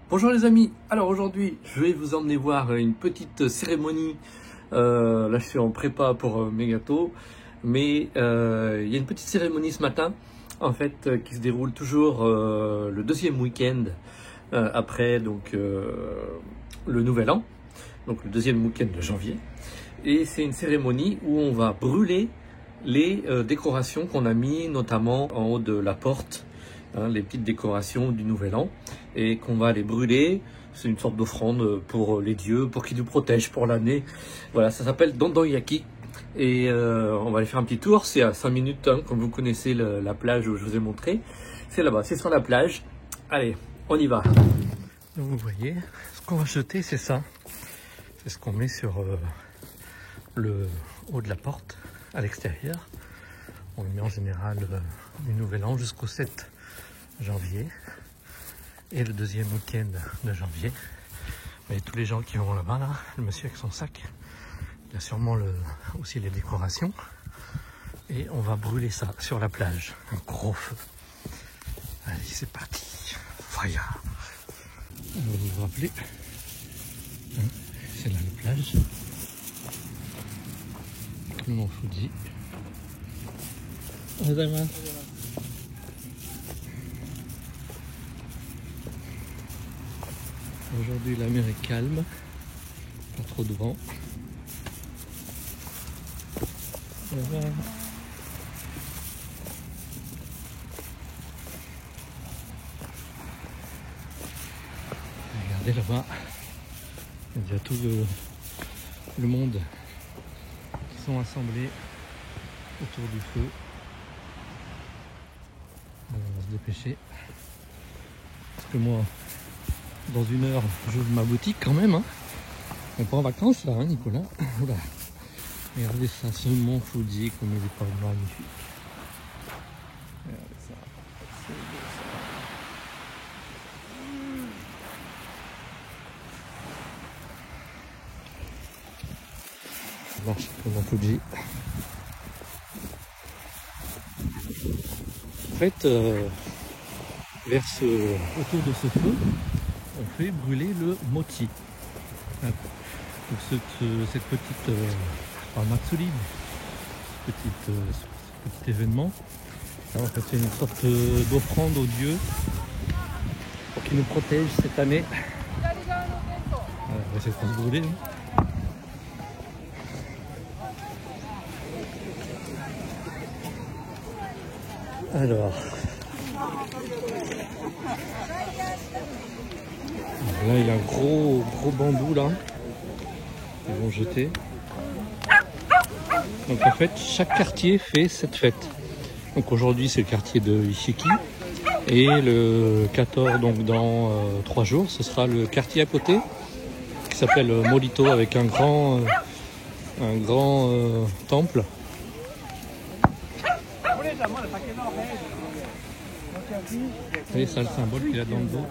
Bonjour les amis, alors aujourd'hui je vais vous emmener voir une petite cérémonie, là je suis en prépa pour mes gâteaux, mais il y a une petite cérémonie ce matin en fait qui se déroule toujours le deuxième week-end après donc le nouvel an, donc le deuxième week-end de janvier, et c'est une cérémonie où on va brûler les décorations qu'on a mis notamment en haut de la porte. Les petites décorations du Nouvel An, et qu'on va les brûler. C'est une sorte d'offrande pour les dieux, pour qu'ils nous protègent pour l'année. Voilà, ça s'appelle Dondonyaki. Et on va aller faire un petit tour. C'est à 5 minutes, hein, comme vous connaissez la plage où je vous ai montré. C'est là-bas, c'est sur la plage. Allez, on y va. Donc vous voyez, ce qu'on va jeter, c'est ça. C'est ce qu'on met sur le haut de la porte, à l'extérieur. On le met en général du Nouvel An jusqu'au 7 janvier et le deuxième week-end de janvier. Mais tous les gens qui vont là-bas, là, le monsieur avec son sac, il a sûrement aussi les décorations, et on va brûler ça sur la plage, un gros feu. Allez, c'est parti, fire. Vous vous rappelez, hein, c'est là la plage, le mont Fuji. Aujourd'hui la mer est calme, pas trop de vent. Voilà. Regardez là-bas, il y a tout le monde qui sont assemblés autour du feu. On va se dépêcher, parce que moi, dans une heure, j'ouvre ma boutique quand même. Hein. On n'est pas en vacances là, hein, Nicolas. Oula. Regardez ça, ce mont Fuji, comme il est pas magnifique. Regardez ça, c'est beau ça. Marche le mont Fuji. En fait, autour de ce feu, on fait brûler le mochi. Donc cette petite matsuri, ce petit événement, en fait, c'est une sorte d'offrande aux dieux pour qu'ils nous protègent cette année. Voilà, on va essayer de se brûler. Alors, là il y a un gros bambou là, ils vont jeter. Donc en fait chaque quartier fait cette fête. Donc aujourd'hui c'est le quartier de Ishiki, et le 14, donc dans 3 jours, ce sera le quartier à côté qui s'appelle Morito, avec un grand temple. Vous voyez ça, le symbole qu'il a dans le dos,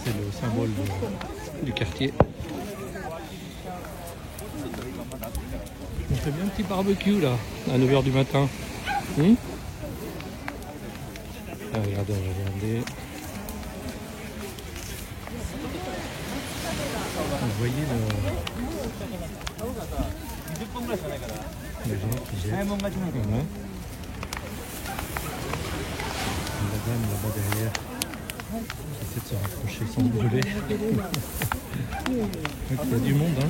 c'est le symbole du quartier. On fait bien un petit barbecue là, à 9 h du matin. Ah, regardez, regardez. Vous voyez les gens qui jettent. Voilà. La dame là-bas derrière essaie de se rapprocher sans brûler. Il y a du monde, hein.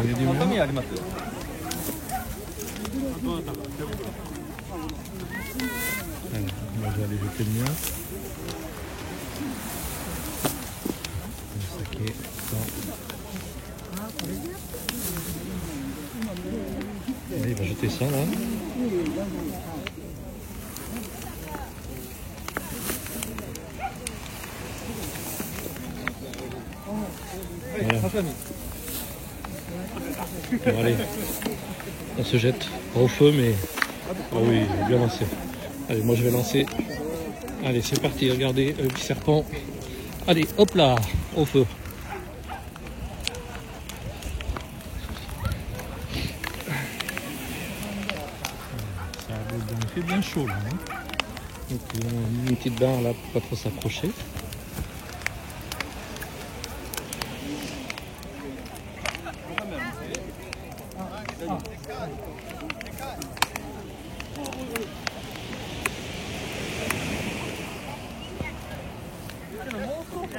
Il y a du monde. Alors, moi je vais aller jeter le mien. Le saké, il va jeter ça là. Voilà. Bon, allez, on se jette au feu, mais ah oui, bien lancé. Allez, moi je vais lancer. Allez, c'est parti, regardez le petit serpent. Allez, hop là, au feu. Il fait bien chaud là. Hein. Donc on a mis une petite barre là pour pas trop s'approcher.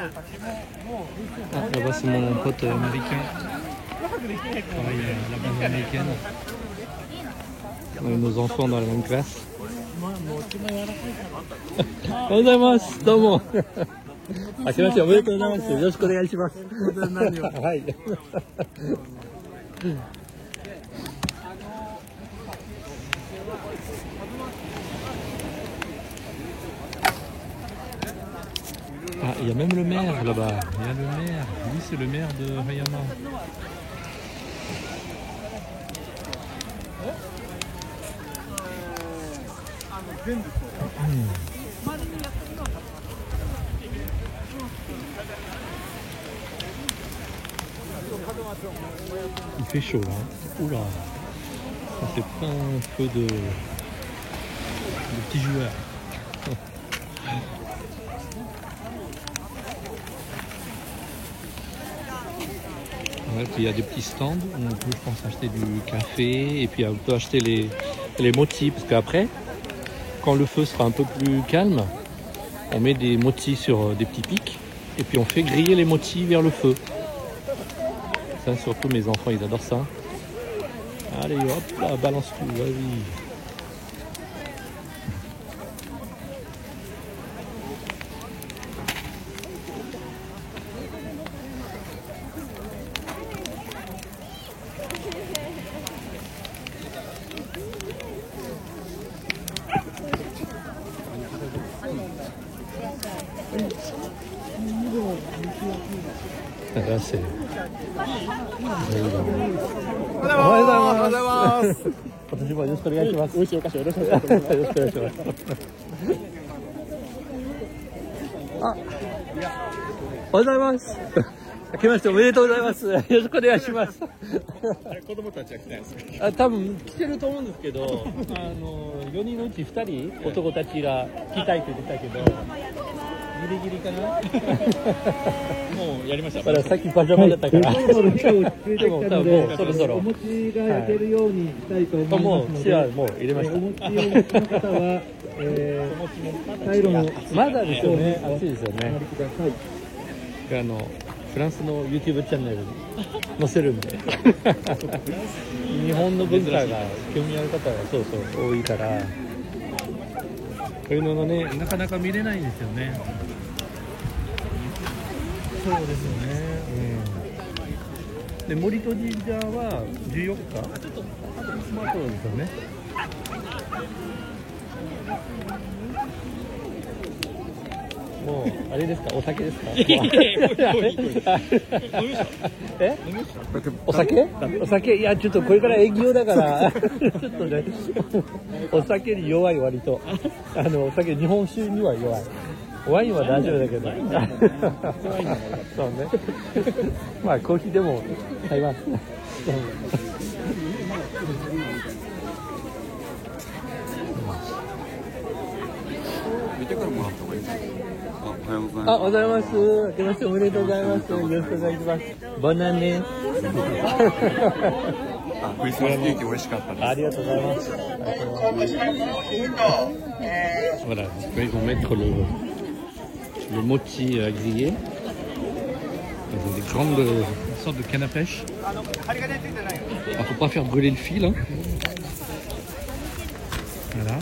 Ah, là-bas c'est mon pote américain. Pareil à la base américaine. On a nos enfants dans la même classe. Gozaimasu, domo. 明けましておめでとうございます。よろしくお願いします。はい。Ah, il y a même le maire là-bas. Il y a le maire. Lui, c'est le maire de Hayama. Il fait chaud là. Oula. Ça fait plein un feu de petits joueurs. Ouais, puis il y a des petits stands où on peut, je pense, acheter du café et puis on peut acheter les motis parce qu'après, quand le feu sera un peu plus calme, on met des motis sur des petits pics et puis on fait griller les motis vers le feu. Ça, surtout mes enfants, ils adorent ça. Allez, hop là, balance tout, vas-y. Là, c'est...おはようございます。今年もよろしくお願いします。美味しいお菓子よろしくお願いします。あ、おはようございます。明けましておめでとうございます。よろしくお願いします。子供たちは来てないですか？あ、多分来てると思うんですけど、4人のうち2人男たちが来たいって言ってたけど。ギリギリかな。もうやりました。まださっきパジャマだったから。そろそろ人を落ち着いてきたので、もうそろそろお餅が焼けるようにしたいと思いますので、もう入れました。お餅をお持ちの方は、タイロのまだですよね。暑いですよね。お持ちください。フランスの YouTube チャンネルに載せるんで。日本の文化が興味ある方がそうそう多いから、こういうのがねなかなか見れないんですよね。そうですよね。で森戸神社は14日。スマートですよね。もうあれですか、お酒ですか。え？お酒？お酒、いやちょっとこれから営業だからちょっとね、お酒に弱い割とお酒日本酒には弱い。ワインは大丈夫だけど。そうね。まあコーヒーでも買います。見てからもらった方がいいですか？おはようございます。あ、おはようございます。明けましておめでとうございます。よろしくお願いします。ボナネ。クリスマスケーキ美味しかったです。ありがとうございます。Voilà, ils vont mettre le mochi grillé. Ils ont des grandes sortes de canne à pêche. Alors, faut pas faire brûler le fil. Hein. Voilà.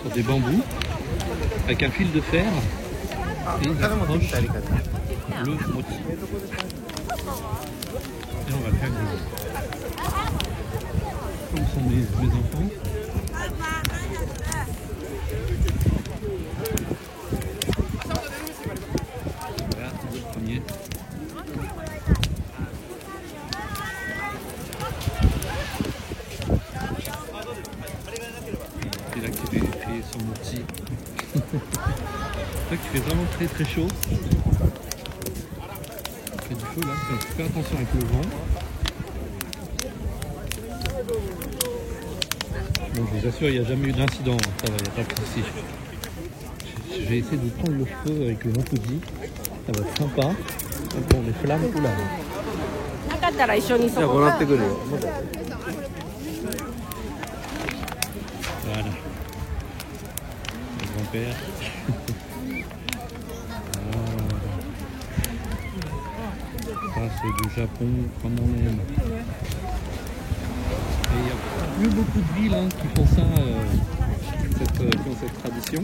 Sur des bambous. Avec un fil de fer. Et ils accrochent le mochi. Et on va le faire griller. Comme sont mes enfants. Voilà, le premier. C'est là qu'il fait son mochi. C'est vrai qu'il fait vraiment très très chaud. Il fait du feu là, faut faire attention avec le vent. Bon, je vous assure, il n'y a jamais eu d'incident, ça va, il n'y a pas de souci. Je vais essayer de prendre le feu avec le Mokuji, ça va être sympa. Bon, les flammes, tout là. Voilà. Le grand-père. c'est du Japon comme on aime. Et il n'y a plus beaucoup de villes hein, qui font ça, qui ont cette tradition.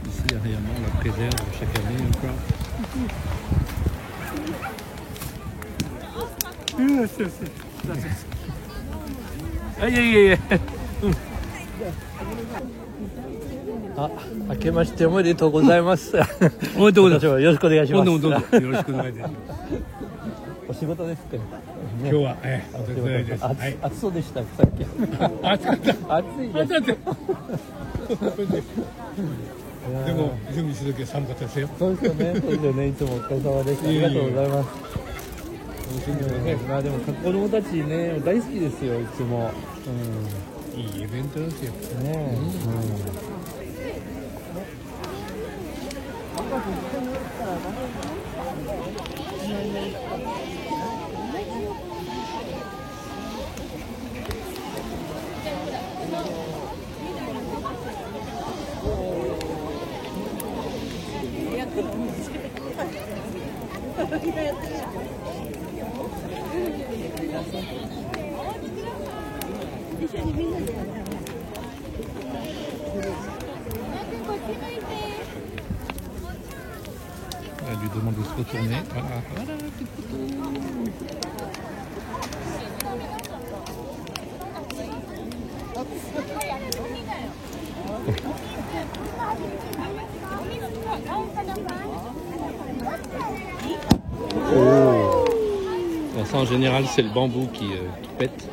Ici, Ariama, on la préserve chaque année encore. Aïe aïe aïe. Ah, 明けましておめでとうございます。おめでとうございます。よろしくお願いします。どうぞよろしくお願いします。お仕事ですか。今日はお手伝いです。暑そうでしたさっき。暑かった。暑いです。でも準備する時は寒かったですよ。そうですよね。そうですよね。いつもお疲れ様です。ありがとうございます。まあでも子供たちね大好きですよいつも。いいイベントですよ。ね。Elle lui demande de se retourner. Voilà, voilà, petite photo. Oh. Alors ça en général c'est le bambou qui pète.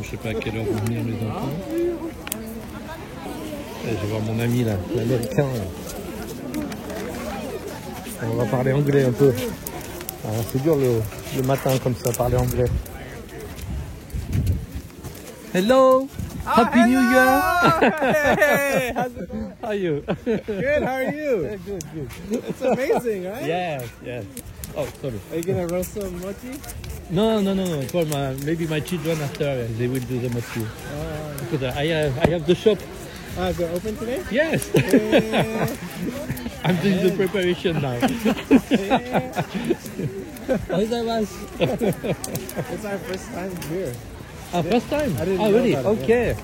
Je sais pas à quelle heure vont venir les enfants. Je vais voir mon ami là, l'américain. On va parler anglais un peu. C'est dur le matin comme ça, parler anglais. Hello! Happy New Year! Hey, how's it going? How are you? Good, how are you? Yeah, good, good. It's amazing, right? Yes, yes. Oh, sorry. Are you gonna roast some mochi? No. For maybe my children after they will do the mochi. Because I have the shop. They're open today? Yes. Yeah. I'm doing the preparation now. It's our first time here. First time? I didn't know really? about it, Okay.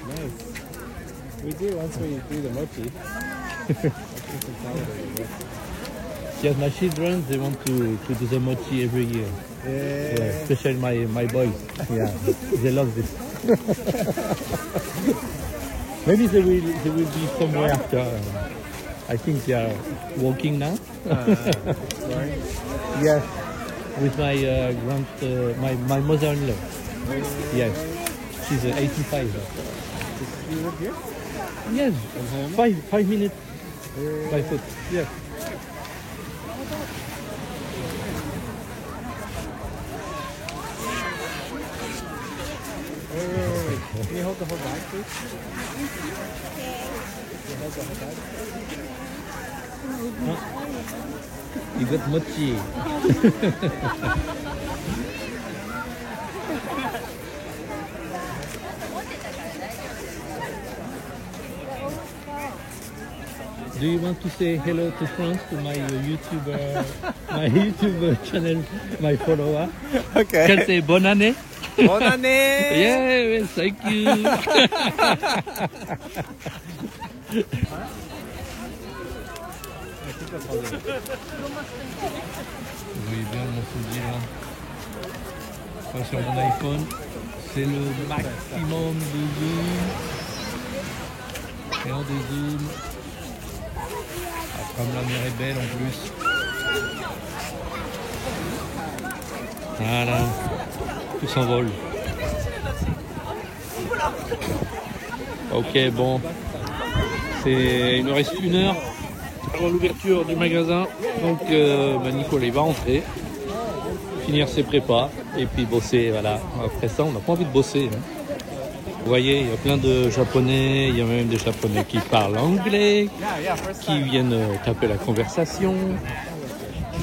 Nice. We do once we do the mochi. Yes, my children, they want to do the mochi every year. Yeah. Especially my boys. Yeah, they love this. Maybe they will be somewhere after. I think they are working now. Sorry. Yes, with my my mother-in-law. Yes, she's 85. You live here? Yes, 5 minutes by foot. Yes. Wait. Can you hold the whole bag, please? Hold the whole bag. You got mochi. Do you want to say hello to France, to my YouTube channel, my follower? Okay. Can say bonne année? Bonne année! Yeah, thank you. Vous voyez bien mon fusil là. Enfin, sur mon iPhone, c'est le maximum de zoom. Et en de zoom. Ah, comme la mer est belle en plus. Voilà. Tout s'envole. Ok, bon. Il me reste 1 heure avant l'ouverture du magasin. Donc Nicolas il va rentrer, finir ses prépas et puis bosser. Voilà. Après ça, on n'a pas envie de bosser. Hein. Vous voyez, il y a plein de Japonais, il y a même des Japonais qui parlent anglais, qui viennent taper la conversation.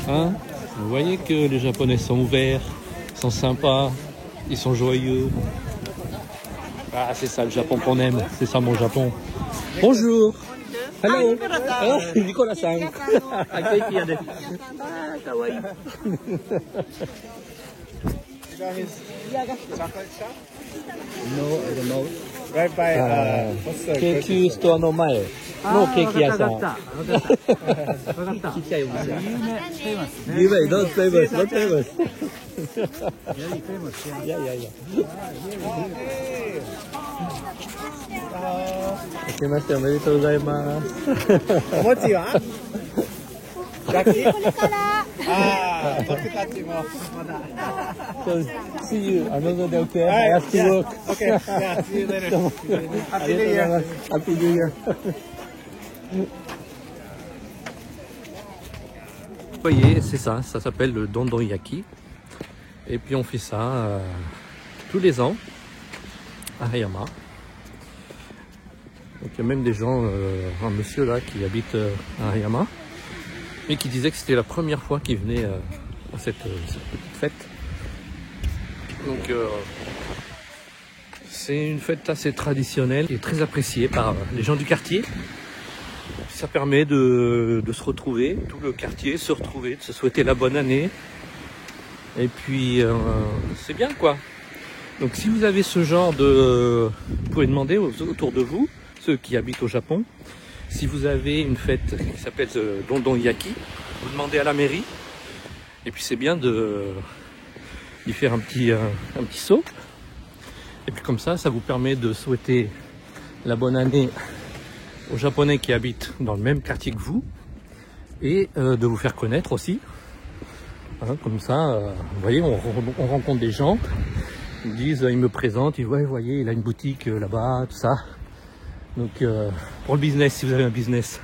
Hein? Vous voyez que les Japonais sont ouverts, sont sympas, ils sont joyeux. Ah, c'est ça le Japon qu'on aime, c'est ça mon Japon. Bonjour. Hello. Ah, Nicolas-san. Ah, kawaii. No, I don't know. Right by, what's the ケーキストアの前のケーキ屋さん。わかった。ちっちゃいお店。有名、famous ね。有名、not famous, not famous. Very famous, yeah. いやいやいや。明けましておめでとうございます。お餅は焼きこれからああ、僕たちもまだ。So, see you another day, okay? はい I have to work. Okay, yeah, see you later. ありがとうございます。Happy New Year. Vous voyez, c'est ça, ça s'appelle le Dondonyaki. Et puis on fait ça tous les ans à Hayama. Donc il y a même des gens, un monsieur là qui habite à Hayama, et qui disait que c'était la première fois qu'il venait à cette petite fête. Donc c'est une fête assez traditionnelle et très appréciée par les gens du quartier. Ça permet de se retrouver, tout le quartier se retrouver, de se souhaiter la bonne année. Et puis c'est bien quoi. Donc si vous avez ce genre de... Vous pouvez demander autour de vous, ceux qui habitent au Japon, si vous avez une fête qui s'appelle Dondonyaki, vous demandez à la mairie. Et puis c'est bien d'y faire un petit saut. Et puis comme ça, ça vous permet de souhaiter la bonne année aux Japonais qui habitent dans le même quartier que vous. Et de vous faire connaître aussi. Hein, comme ça, vous voyez, on rencontre des gens. Ils me disent, ils me présentent, ils disent, ouais, vous voyez, il a une boutique là-bas, tout ça. Donc pour le business, si vous avez un business,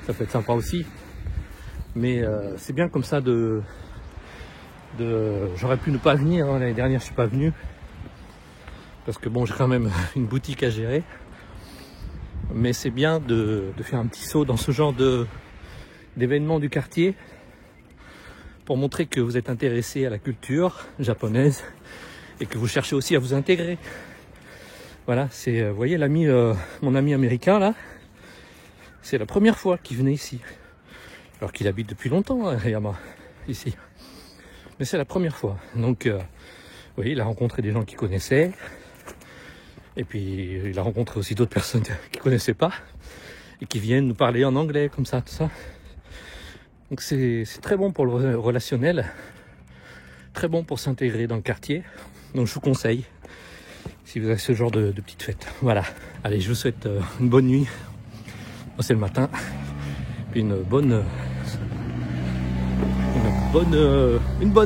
ça peut être sympa aussi. Mais c'est bien comme ça j'aurais pu ne pas venir, hein. L'année dernière je suis pas venu. Parce que bon, j'ai quand même une boutique à gérer. Mais c'est bien de faire un petit saut dans ce genre d'événements du quartier. Pour montrer que vous êtes intéressé à la culture japonaise. Et que vous cherchez aussi à vous intégrer. Voilà, c'est, vous voyez, mon ami américain là, c'est la première fois qu'il venait ici. Alors qu'il habite depuis longtemps à Hayama, ici. Mais c'est la première fois. Donc, vous voyez, il a rencontré des gens qu'il connaissait. Et puis, il a rencontré aussi d'autres personnes qu'il connaissait pas. Et qui viennent nous parler en anglais, comme ça, tout ça. Donc c'est très bon pour le relationnel. Très bon pour s'intégrer dans le quartier. Donc je vous conseille. Si vous avez ce genre de petite fête. Voilà. Allez, je vous souhaite une bonne nuit. Moi, c'est le matin. Puis une bonne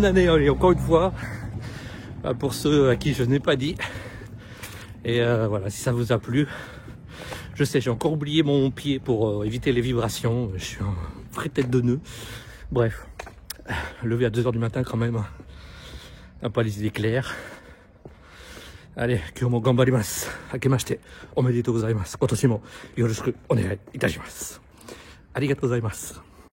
année, allez, encore une fois. Pour ceux à qui je n'ai pas dit. Et voilà, si ça vous a plu. Je sais, j'ai encore oublié mon pied pour éviter les vibrations. Je suis en vraie tête de nœud. Bref. Levé à 2 h du matin quand même. Un pas les idées claires. Allez, 今日も頑張ります。明けましておめでとうございます。今年もよろしくお願いいたします。ありがとうございます。